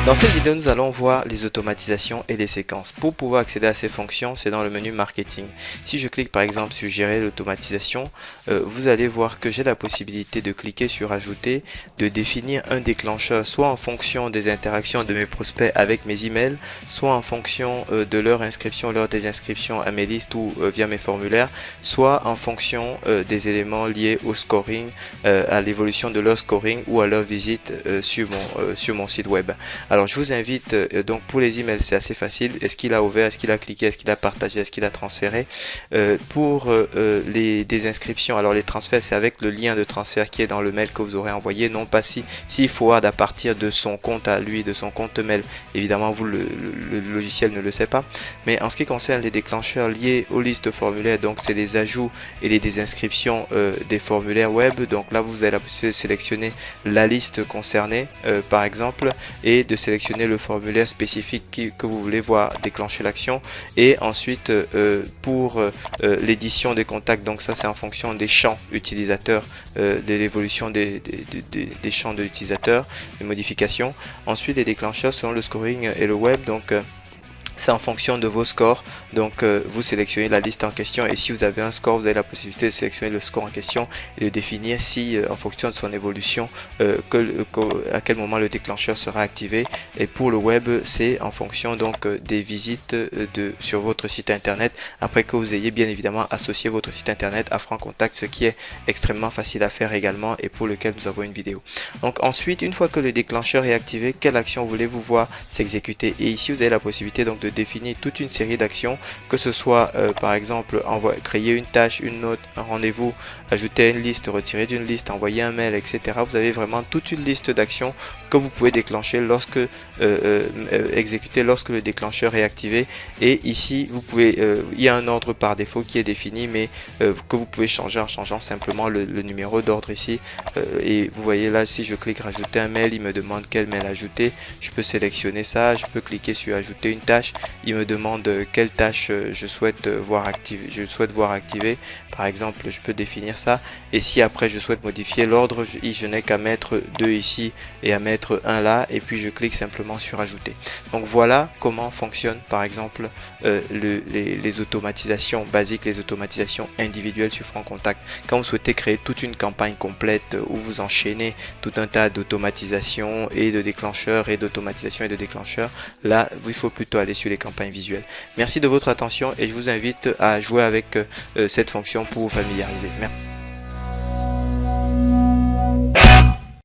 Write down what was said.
Dans cette vidéo, nous allons voir les automatisations et les séquences. Pour pouvoir accéder à ces fonctions, c'est dans le menu marketing. Si je clique par exemple sur gérer l'automatisation, vous allez voir que j'ai la possibilité de cliquer sur ajouter, de définir un déclencheur soit en fonction des interactions de mes prospects avec mes emails, soit en fonction de leur inscription, leur désinscription à mes listes ou via mes formulaires, soit en fonction des éléments liés au scoring, à l'évolution de leur scoring ou à leur visite sur mon site web. Alors je vous invite, donc pour les emails c'est assez facile, est-ce qu'il a ouvert, est-ce qu'il a cliqué, est-ce qu'il a partagé, est-ce qu'il a transféré. Pour les désinscriptions, alors les transferts c'est avec le lien de transfert qui est dans le mail que vous aurez envoyé, non pas s'il forward à partir de son compte à lui, de son compte mail, évidemment vous le logiciel ne le sait pas. Mais en ce qui concerne les déclencheurs liés aux listes formulaires, donc c'est les ajouts et les désinscriptions des formulaires web, donc là vous allez la possibilité de sélectionner la liste concernée par exemple, et de sélectionner le formulaire spécifique que vous voulez voir déclencher l'action. Et ensuite pour l'édition des contacts, donc ça c'est en fonction des champs utilisateurs, de l'évolution des champs de l'utilisateur, des modifications. Ensuite les déclencheurs selon le scoring et le web, donc c'est en fonction de vos scores, donc vous sélectionnez la liste en question et si vous avez un score, vous avez la possibilité de sélectionner le score en question et de définir si en fonction de son évolution à quel moment le déclencheur sera activé. Et pour le web, c'est en fonction donc des visites sur votre site internet après que vous ayez bien évidemment associé votre site internet à FrancContact, ce qui est extrêmement facile à faire également et pour lequel nous avons une vidéo. Donc ensuite, une fois que le déclencheur est activé, quelle action voulez-vous voir s'exécuter? Et ici vous avez la possibilité donc de définir toute une série d'actions, que ce soit par exemple créer une tâche, une note, un rendez-vous, ajouter une liste, retirer d'une liste, envoyer un mail, etc. Vous avez vraiment toute une liste d'actions que vous pouvez déclencher lorsque exécuter lorsque le déclencheur est activé. Et ici vous pouvez il y a un ordre par défaut qui est défini, mais que vous pouvez changer en changeant simplement le numéro d'ordre ici. Et vous voyez là, si je clique rajouter un mail, il me demande quel mail ajouter. Je peux sélectionner ça, je peux cliquer sur ajouter une tâche, il me demande quelle tâche je souhaite voir activer. Par exemple, je peux définir ça, et si après je souhaite modifier l'ordre, je n'ai qu'à mettre 2 ici et à mettre 1 là, et puis je clique simplement sur ajouter. Donc voilà comment fonctionne par exemple les automatisations basiques, les automatisations individuelles sur FrancContact. Quand vous souhaitez créer toute une campagne complète où vous enchaînez tout un tas d'automatisations et de déclencheurs et d'automatisation et de déclencheurs, là il faut plutôt aller sur les campagnes visuelles. Merci de votre attention et je vous invite à jouer avec cette fonction pour vous familiariser. Merci.